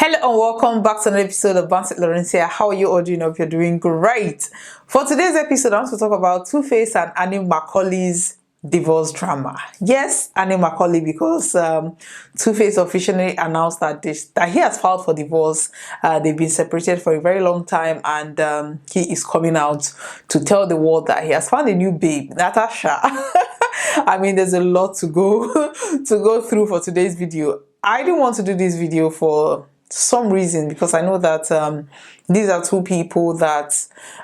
Hello and welcome back to another episode of Bantz with Lawrencia. How are you all doing? Hope you're doing great. For today's episode, I want to talk about Two-Face and Annie Macaulay's divorce drama. Yes, Annie Macaulay, because Two-Face officially announced that he has filed for divorce. They've been separated for a very long time, and he is coming out to tell the world that he has found a new babe, Natasha. I mean, there's a lot to go through for today's video. I didn't want to do this video for some reason because I know that these are two people that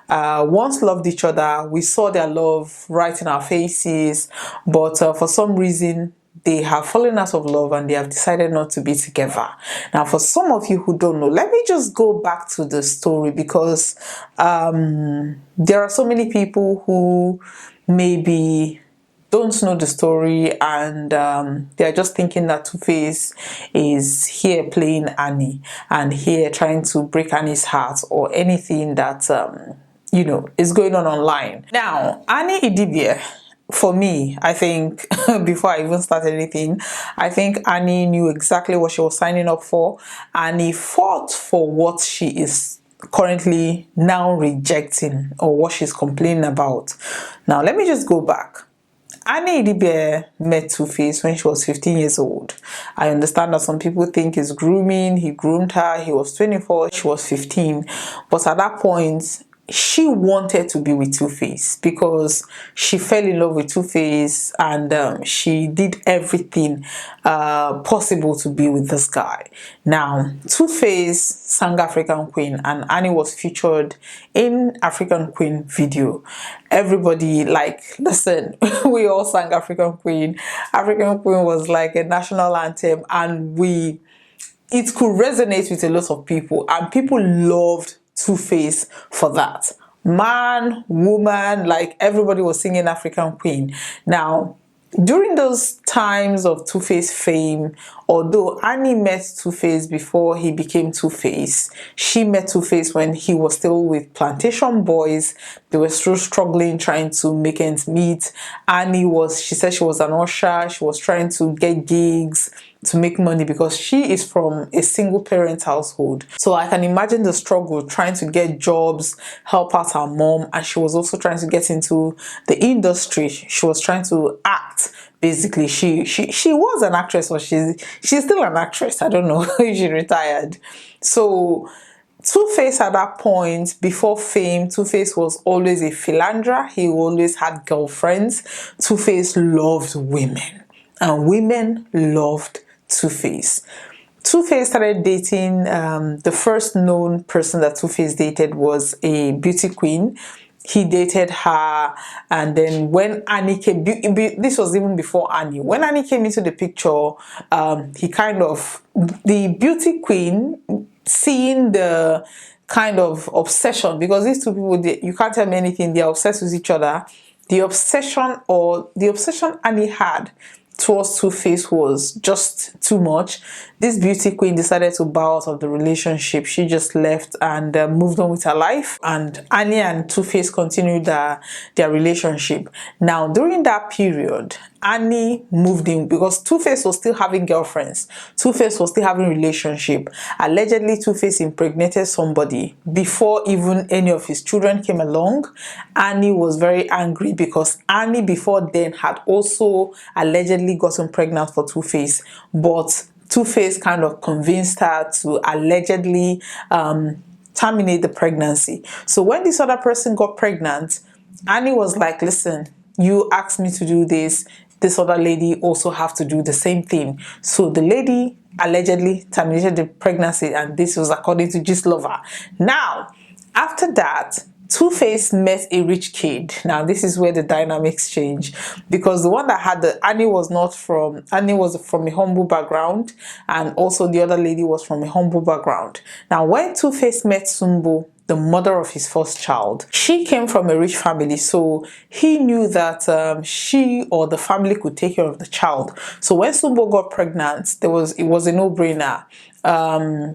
once loved each other. We saw their love right in our faces, but for some reason they have fallen out of love and they have decided not to be together. Now, for some of you who don't know, let me just go back to the story, because there are so many people who maybe don't know the story, and they're just thinking that Two-Face is here playing Annie and here trying to break Annie's heart or anything that is going on online. Now, Annie Idibia, for me, I think before I even started anything, I think Annie knew exactly what she was signing up for. Annie fought for what she is currently now rejecting, or what she's complaining about. Now, let me just go back. Annie Idibia met Two-Face when she was 15 years old. I understand that some people think it's grooming. He groomed her. He was 24. She was 15. But at that point, she wanted to be with Two-Face because she fell in love with Two-Face, and she did everything possible to be with this guy. Now, Two-Face sang African Queen, and Annie was featured in African Queen video. Everybody, listen, we all sang African Queen. African Queen was like a national anthem, and it could resonate with a lot of people, and people loved Two-Face for that. Man, woman, everybody was singing African Queen. Now, during those times of Two-Face fame, although Annie met Two-Face before he became Two-Face, she met Two-Face when he was still with Plantation Boys. They were still struggling, trying to make ends meet. She said she was an usher. She was trying to get gigs to make money because she is from a single parent household. So I can imagine the struggle trying to get jobs, help out her mom, and she was also trying to get into the industry. She was trying to act. Basically, she was an actress, or she's still an actress. I don't know if she retired. So Two-Face at that point, before fame, Two-Face was always a philanderer. He always had girlfriends. Two-Face loved women, and women loved Two-Face. Two-Face started dating, the first known person that Two-Face dated was a beauty queen. He dated her, and then when Annie came, this was even before Annie. When Annie came into the picture, the beauty queen, seeing the kind of obsession, because these two people, you can't tell me anything, they're obsessed with each other. The obsession Annie had towards Two-Face was just too much. This beauty queen decided to bow out of the relationship. She just left and moved on with her life, and Annie and Two-Face continued their relationship. Now, during that period, Annie moved in because Two-Face was still having girlfriends. Two-Face was still having relationship. Allegedly, Two-Face impregnated somebody before even any of his children came along. Annie was very angry because Annie before then had also allegedly gotten pregnant for Two-Face, but Two-Face kind of convinced her to allegedly terminate the pregnancy. So when this other person got pregnant, Annie was like, listen, you asked me to do this. This other lady also have to do the same thing. So the lady allegedly terminated the pregnancy, and this was according to Gist Lover. Now, after that, Two-Face met a rich kid. Now, this is where the dynamics change, because the one that had Annie was from a humble background, and also the other lady was from a humble background. Now, when Two-Face met Sumbo, the mother of his first child, she came from a rich family, so he knew that she or the family could take care of the child. So when Sumbo got pregnant, it was a no-brainer.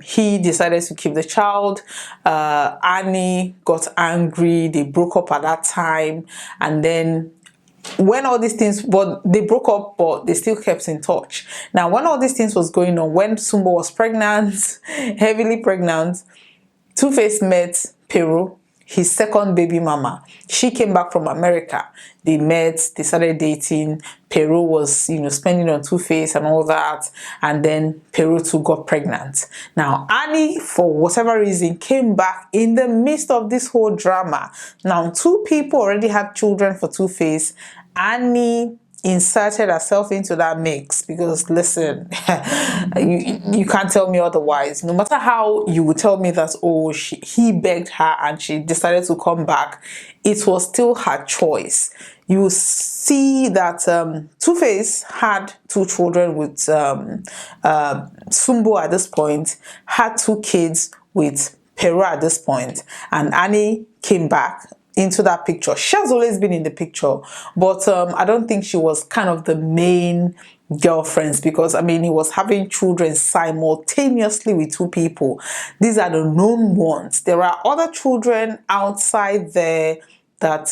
He decided to keep the child. Annie got angry. They broke up at that time, and then when all these things, but they broke up, but they still kept in touch. Now, when all these things was going on, when Sumbo was pregnant, heavily pregnant, Two-Face met Peru, his second baby mama. She came back from America. They met, they started dating. Peru was, spending on Two-Face and all that. And then Peru too got pregnant. Now, Annie, for whatever reason, came back in the midst of this whole drama. Now, two people already had children for Two-Face. Annie inserted herself into that mix because, listen, you can't tell me otherwise. No matter how you would tell me that, oh, he begged her and she decided to come back, it was still her choice. You see that Two-Face had two children with Sumbo at this point, had two kids with Peru at this point, and Annie came back into that picture. She has always been in the picture, but I don't think she was kind of the main girlfriends, because he was having children simultaneously with two people. These are the known ones. There are other children outside there that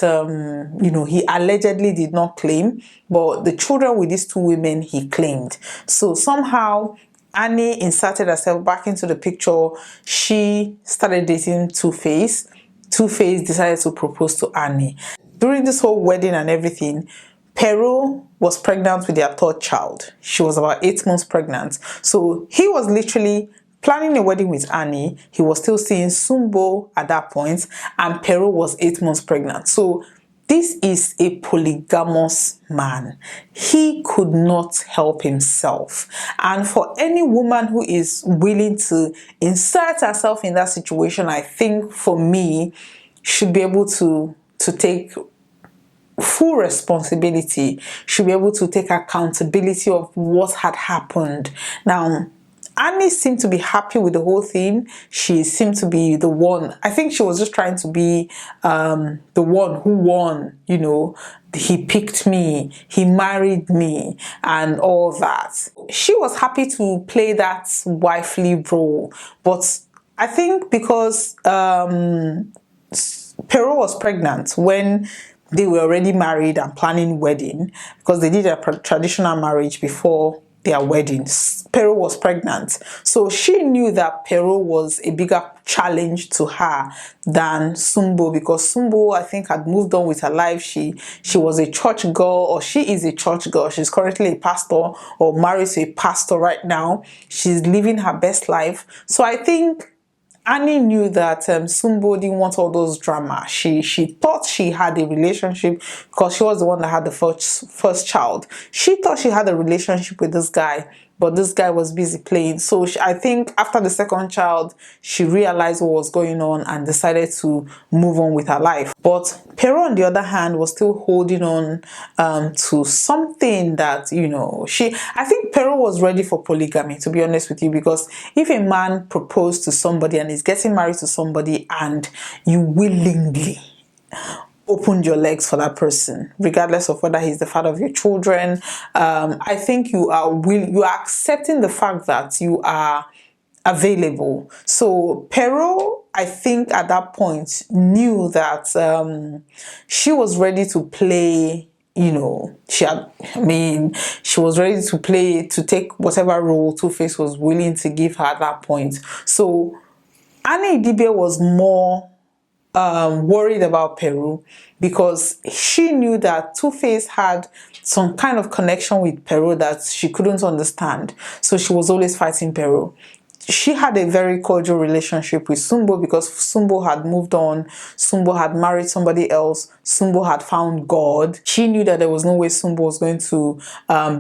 he allegedly did not claim, but the children with these two women he claimed. So somehow Annie inserted herself back into the picture. She started dating Two-Face. Two-Face decided to propose to Annie. During this whole wedding and everything, Peru was pregnant with their third child. She was about 8 months pregnant. So he was literally planning a wedding with Annie. He was still seeing Sumbo at that point, and Peru was 8 months pregnant. So this is a polygamous man. He could not help himself. And for any woman who is willing to insert herself in that situation, I think for me, should be able to take full responsibility, should be able to take accountability of what had happened. Now, Annie seemed to be happy with the whole thing. She seemed to be the one. I think she was just trying to be the one who won, he picked me, he married me, and all that. She was happy to play that wifely role. But I think because Peru was pregnant when they were already married and planning wedding, because they did a traditional marriage before their wedding. Peru was pregnant. So she knew that Peru was a bigger challenge to her than Sumbo, because Sumbo, I think, had moved on with her life. She was a church girl, or she is a church girl. She's currently a pastor or married to a pastor right now. She's living her best life. So I think Annie knew that Sumbo didn't want all those drama. She thought she had a relationship, because she was the one that had the first child. She thought she had a relationship with this guy, but this guy was busy playing. So I think after the second child, she realized what was going on and decided to move on with her life. But Peru, on the other hand, was still holding on to something that, I think Peru was ready for polygamy, to be honest with you, because if a man proposed to somebody and is getting married to somebody and you willingly opened your legs for that person, regardless of whether he's the father of your children, I think you are accepting the fact that you are available. So Peru, I think at that point, knew that she was ready to play. She was ready to play, to take whatever role Two-Face was willing to give her at that point. So Annie Idibia was more worried about Peru, because she knew that Two-Face had some kind of connection with Peru that she couldn't understand. So she was always fighting Peru. She had a very cordial relationship with Sumbo, because Sumbo had moved on. Sumbo had married somebody else. Sumbo had found God. She knew that there was no way Sumbo was going to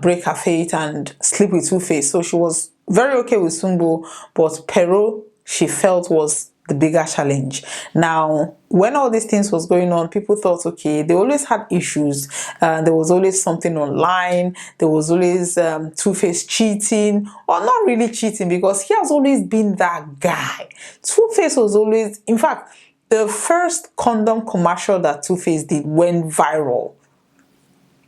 break her faith and sleep with Two-Face. So she was very okay with Sumbo, but Peru, she felt, was the bigger challenge. Now, when all these things was going on, people thought, okay, they always had issues. There was always something online. There was always Two-Face cheating, or not really cheating, because he has always been that guy. Two-Face was always, in fact, the first condom commercial that Two-Face did went viral.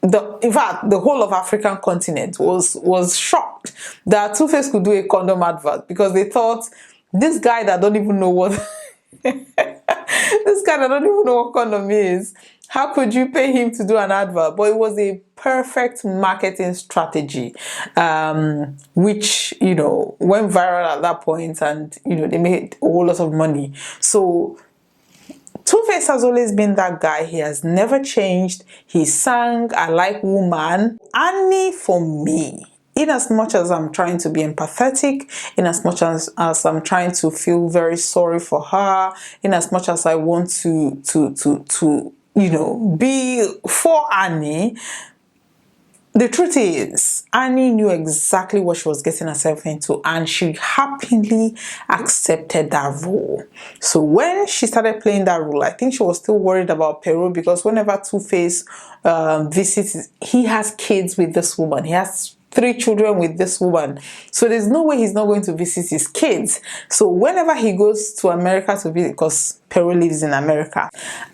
In fact, the whole of African continent was shocked that Two-Face could do a condom advert, because they thought, this guy that don't even know what This guy, I don't even know what condom is. How could you pay him to do an advert? But it was a perfect marketing strategy, which, went viral at that point, and, they made a whole lot of money. So Two-Face has always been that guy. He has never changed. He sang I Like Woman. Annie, for me, in as much as I'm trying to be empathetic, in as much as I'm trying to feel very sorry for her, in as much as I want to be for Annie, the truth is, Annie knew exactly what she was getting herself into, and she happily accepted that role. So when she started playing that role, I think she was still worried about Peru, because whenever Two-Face visits, he has kids with this woman. He has 3 children with this woman. So there's no way he's not going to visit his kids. So whenever he goes to America to visit, because Peru lives in America,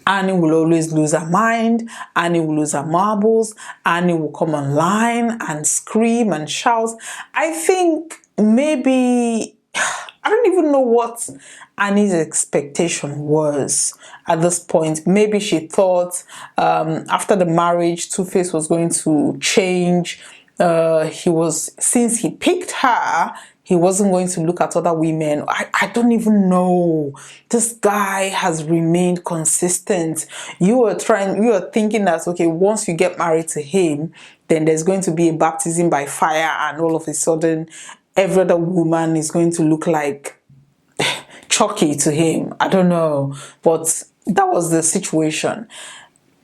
Annie will always lose her mind. Annie will lose her marbles. Annie will come online and scream and shout. I think maybe, I don't even know what Annie's expectation was at this point. Maybe she thought after the marriage, Two-Face was going to change. Since he picked her, he wasn't going to look at other women. I don't even know. This guy has remained consistent. You are thinking that, okay, once you get married to him, then there's going to be a baptism by fire, and all of a sudden, every other woman is going to look like Chucky to him. I don't know. But that was the situation.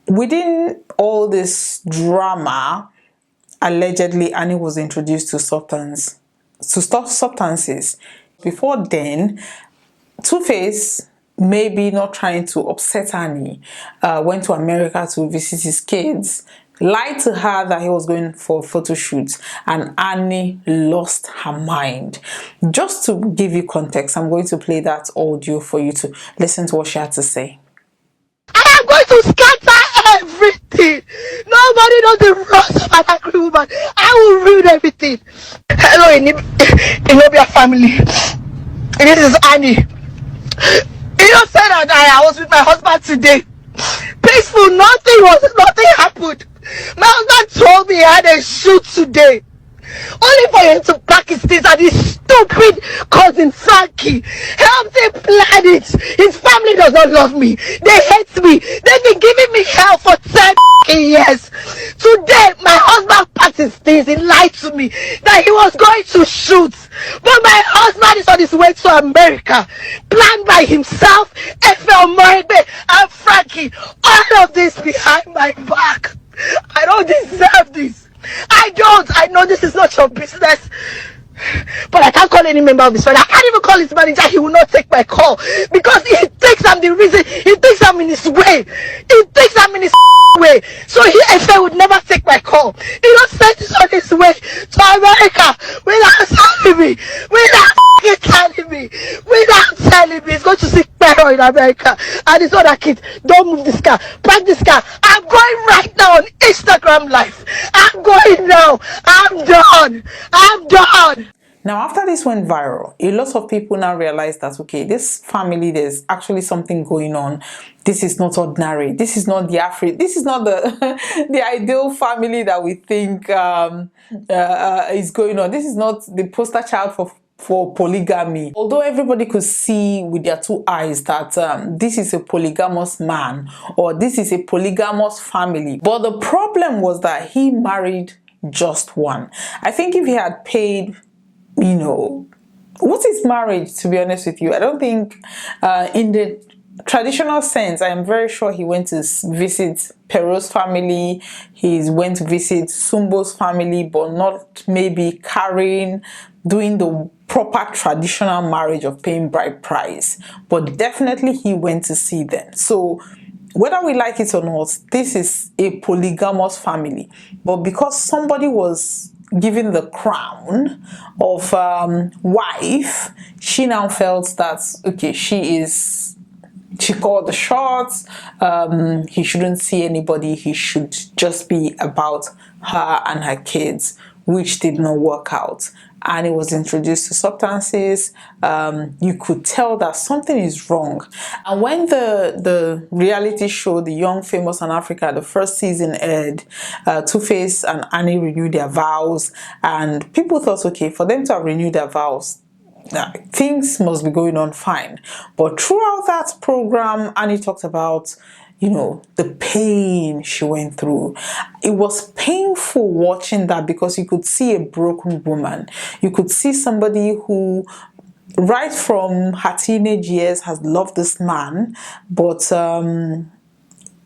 Within all this drama, allegedly Annie was introduced to substances. Before then, Two-Face, maybe not trying to upset Annie, went to America to visit his kids, lied to her that he was going for a photo shoot, and Annie lost her mind. Just to give you context, I'm going to play that audio for you to listen to what she had to say. I am going to scatter everything. Nobody knows the rest of an angry woman. I will ruin everything. Hello, Idibia family. This is Annie. You know, said that I was with my husband today. Peaceful, nothing happened. My husband told me he had a shoot today. Only for him to pack his things and his stupid cousin Frankie helped him plan it. His family does not love me. They hate me. They've been giving me hell for 10 years. Today, my husband packed his things. He lied to me that he was going to shoot. But my husband is on his way to America. Planned by himself, FL Morebe, and Frankie. All of this behind my back. I don't deserve this. I know this is not your business, but I can't call any member of his family. I can't even call his manager. He will not take my call because he thinks I'm the reason. He thinks I'm in his way. He thinks I'm in his way. So if I would never take my call, he just sent it on his way to America without telling me, without telling me. He's going to seek terror in America, and his other kids. Don't move this car. Park this car. I'm going right now on Instagram Live. I'm going now. I'm done. Now, after this went viral, a lot of people now realize that, okay, this family, there's actually something going on. This is not ordinary. This is not this is not the the ideal family that we think is going on. This is not the poster child for polygamy. Although everybody could see with their 2 eyes that this is a polygamous man or this is a polygamous family. But the problem was that he married just one. I think if he had paid, what is marriage, to be honest with you? I don't think in the traditional sense, I am very sure he went to visit Peru's family, he went to visit Sumbo's family, but not maybe carrying, doing the proper traditional marriage of paying bride price. But definitely he went to see them. So whether we like it or not, this is a polygamous family. But because somebody was given the crown of wife, she now felt that, okay, she called the shots. He shouldn't see anybody. He should just be about her and her kids, which did not work out. And it was introduced to substances. You could tell that something is wrong. And when the reality show, The Young, Famous, and Africa, the first season aired, Two-Face and Annie renewed their vows. And people thought, okay, for them to have renewed their vows, things must be going on fine. But throughout that program, Annie talked about, the pain she went through. It was painful watching that, because you could see a broken woman. You could see somebody who, right from her teenage years, has loved this man, but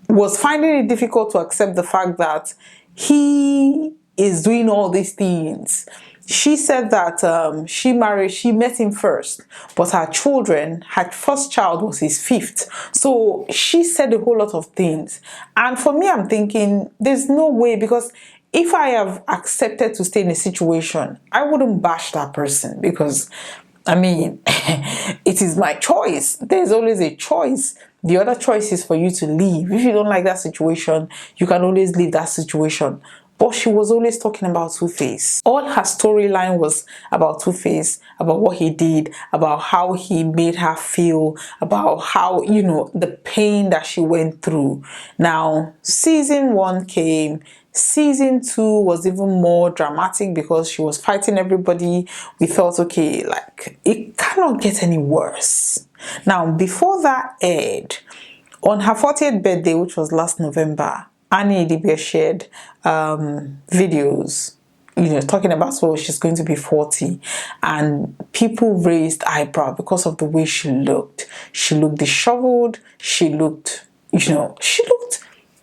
was finding it difficult to accept the fact that he is doing all these things. She said that she met him first, but her first child was his fifth. So she said a whole lot of things. And for me, I'm thinking, there's no way, because if I have accepted to stay in a situation, I wouldn't bash that person, because, it is my choice. There's always a choice. The other choice is for you to leave. If you don't like that situation, you can always leave that situation. But she was always talking about Two-Face. All her storyline was about Two-Face, about what he did, about how he made her feel, about how, the pain that she went through. Now, season 1 came. Season 2 was even more dramatic, because she was fighting everybody. We thought, okay, it cannot get any worse. Now, before that aired, on her 40th birthday, which was last November, Annie Idibia shared videos, talking about, she's going to be 40, and people raised eyebrow because of the way she looked. She looked disheveled. She looked,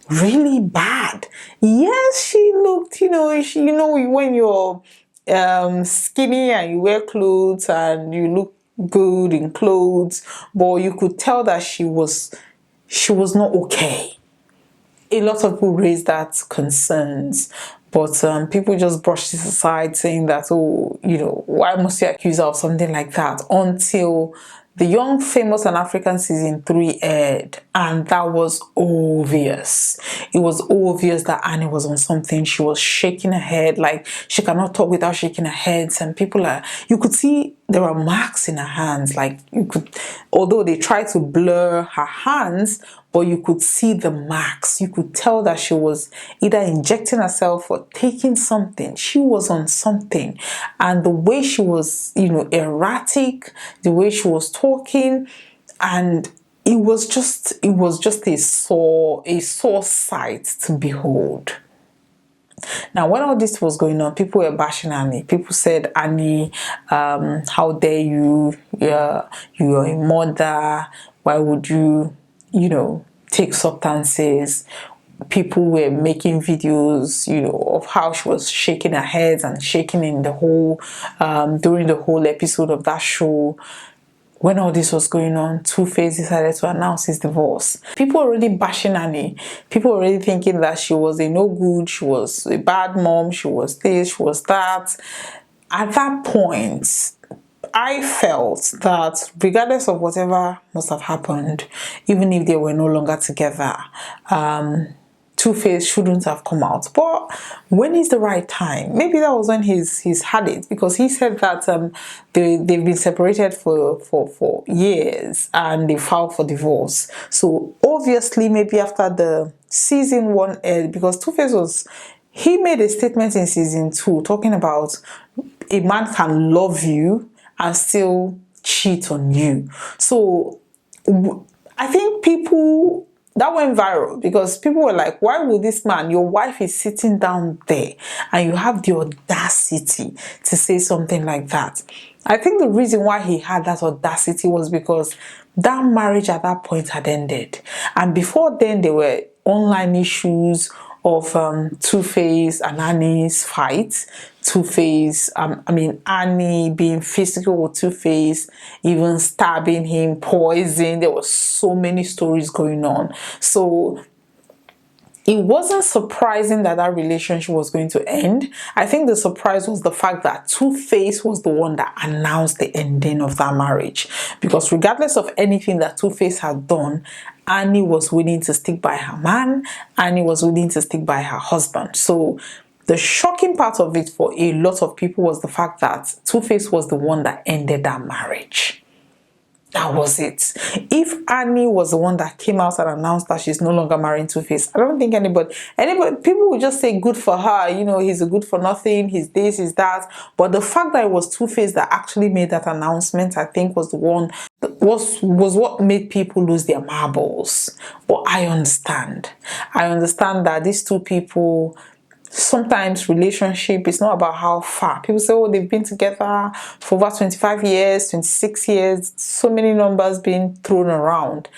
really bad. Yes, she looked, when you're skinny and you wear clothes and you look good in clothes, but you could tell that she was not okay. A lot of people raised that concerns, but people just brushed it aside, saying that, why must you accuse her of something like that? Until The Young, Famous, and African season 3 aired, and that was obvious. It was obvious that Annie was on something. She was shaking her head, like she cannot talk without shaking her head. And you could see there were marks in her hands. Although they tried to blur her hands, but you could see the marks. You could tell that she was either injecting herself or taking something. She was on something. And the way she was, erratic, the way she was talking, and it was just a sore sight to behold. Now, when all this was going on, people were bashing Annie. People said, Annie, how dare you? You're a mother. Why would you, take substances? People were making videos, of how she was shaking her head and shaking in the whole, during the whole episode of that show. When all this was going on, Two-Face decided to announce his divorce. People were already bashing Annie. People were already thinking that she was a no good, she was a bad mom, she was this, she was that. At that point, I felt that regardless of whatever must have happened, even if they were no longer together, Two-Face shouldn't have come out. But when is the right time? Maybe that was when he's had it, because he said that they've been separated for years and they filed for divorce. So obviously, maybe after the season 1 aired, because Two-Face he made a statement in season 2 talking about a man can love you and still cheat on you. So I think that went viral, because people were like, why would this man, your wife is sitting down there and you have the audacity to say something like that? I think the reason why he had that audacity was because that marriage at that point had ended. And before then, there were online issues of Two-Face and Annie's fight. Two-Face, Annie being physical with Two-Face, even stabbing him, poison. There were so many stories going on. So it wasn't surprising that relationship was going to end. I think the surprise was the fact that Two-Face was the one that announced the ending of that marriage. Because regardless of anything that Two-Face had done, Annie was willing to stick by her man. Annie was willing to stick by her husband. So The shocking part of it for a lot of people was the fact that Two-Face was the one that ended that marriage. That was it. If Annie was the one that came out and announced that she's no longer marrying Two-Face, I don't think anybody, people would just say good for her, he's a good for nothing, he's this, he's that. But the fact that it was Two-Face that actually made that announcement, I think was the one, was what made people lose their marbles. But I understand that these two people, sometimes relationship is not about how far. People say, oh, they've been together for over 25 years, 26 years, so many numbers being thrown around.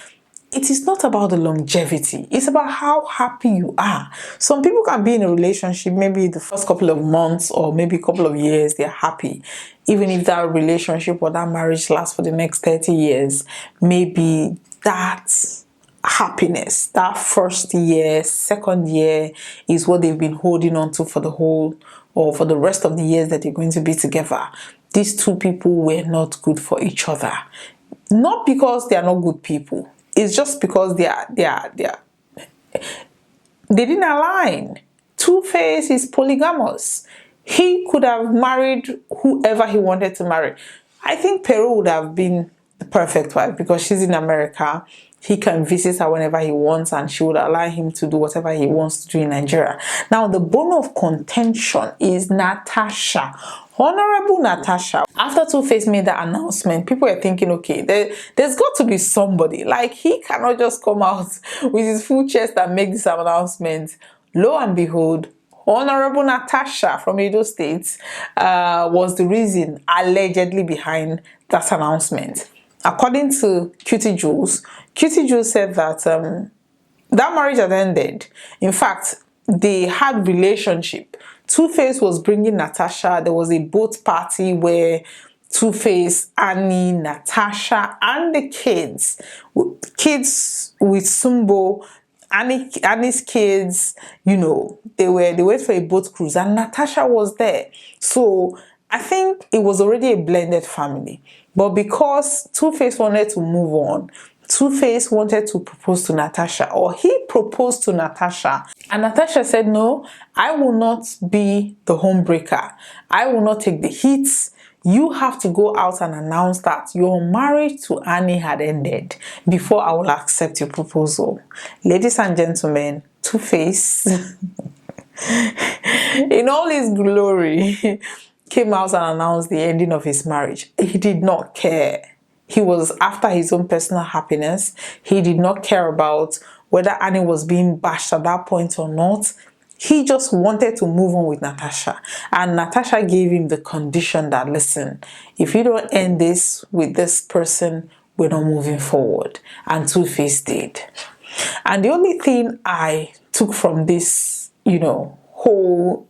It is not about the longevity. It's about how happy you are. Some people can be in a relationship, maybe the first couple of months or maybe a couple of years, they're happy. Even if that relationship or that marriage lasts for the next 30 years, maybe that's happiness, that first year, second year is what they've been holding on to for the whole or for the rest of the years that they're going to be together. These two people were not good for each other. Not because they are not good people. It's just because they didn't align. Two-Face is polygamous. He could have married whoever he wanted to marry. I think Peru would have been the perfect wife because she's in America. He can visit her whenever he wants and she would allow him to do whatever he wants to do in Nigeria. Now, the bone of contention is Natasha. Honorable Natasha. After Two-Face made that announcement, people were thinking, okay, there's got to be somebody. Like, he cannot just come out with his full chest and make this announcement. Lo and behold, Honorable Natasha from Edo State was the reason allegedly behind that announcement. According to Cutie Jules said that that marriage had ended. In fact, they had relationship. Two-Face was bringing Natasha. There was a boat party where Two-Face, Annie, Natasha, and the kids with Sumbo, Annie's kids, they went for a boat cruise and Natasha was there. So I think it was already a blended family. But because Two-Face wanted to move on, Two-Face wanted to propose to Natasha, or he proposed to Natasha. And Natasha said, no, I will not be the homebreaker. I will not take the hits. You have to go out and announce that your marriage to Annie had ended before I will accept your proposal. Ladies and gentlemen, Two-Face, in all his glory, came out and announced the ending of his marriage. He did not care. He was after his own personal happiness. He did not care about whether Annie was being bashed at that point or not. He just wanted to move on with Natasha. And Natasha gave him the condition that, listen, if you don't end this with this person, we're not moving forward. And Two-Face did. And the only thing I took from this, whole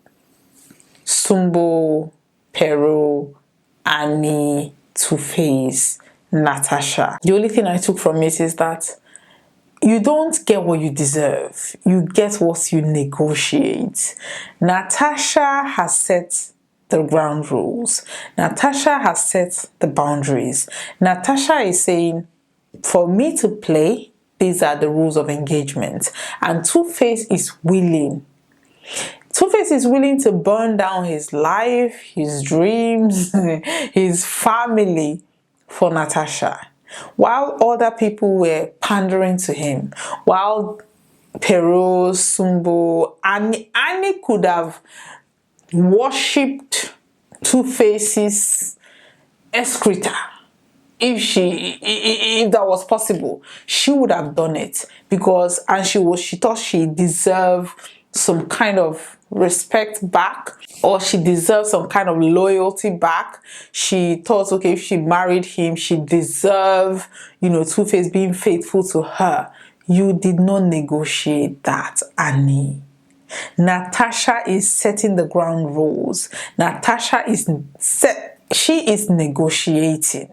Sumbo, Peru, Annie, Two-Face, Natasha. The only thing I took from it is that you don't get what you deserve. You get what you negotiate. Natasha has set the ground rules. Natasha has set the boundaries. Natasha is saying, for me to play, these are the rules of engagement. And Two-Face is willing. Two-Face is willing to burn down his life, his dreams, his family for Natasha. While other people were pandering to him, while Peru, Sumbo, Annie could have worshipped Two-Face's excreta. If that was possible, she would have done it because, and she thought she deserved some kind of respect back, or she deserved some kind of loyalty back. She thought, okay, if she married him, she deserved, Two-Face being faithful to her. You did not negotiate that, Annie. Natasha is setting the ground rules. Natasha is negotiating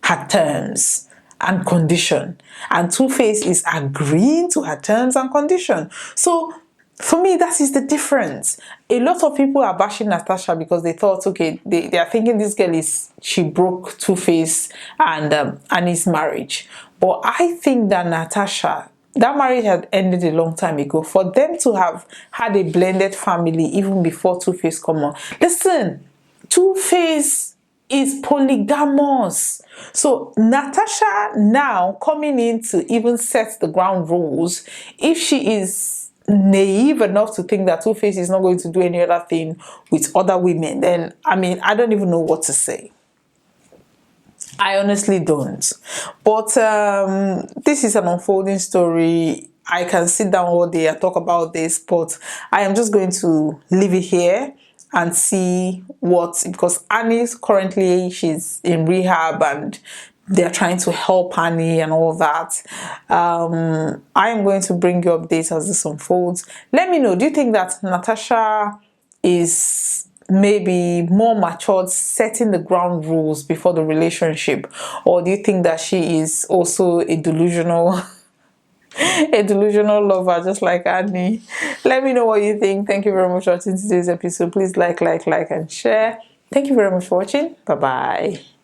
her terms and condition, and Two-Face is agreeing to her terms and condition. So for me, that is the difference. A lot of people are bashing Natasha because they thought, okay, they are thinking this girl she broke Two-Face and Annie's marriage. But I think that Natasha, that marriage had ended a long time ago. For them to have had a blended family even before Two-Face come on. Listen, Two-Face is polygamous. So Natasha now coming in to even set the ground rules, if she is naive enough to think that Two-Face is not going to do any other thing with other women, then I mean, I don't even know what to say. I honestly don't. But this is an unfolding story. I can sit down all day and talk about this, but I am just going to leave it here and see what, because Annie's currently, she's in rehab and they're trying to help Annie and all that. I am going to bring you updates as this unfolds. Let me know, do you think that Natasha is maybe more matured, setting the ground rules before the relationship, or do you think that she is also a delusional lover just like Annie? Let me know what you think. Thank you very much for watching today's episode. Please like and share. Thank you very much for watching. Bye bye.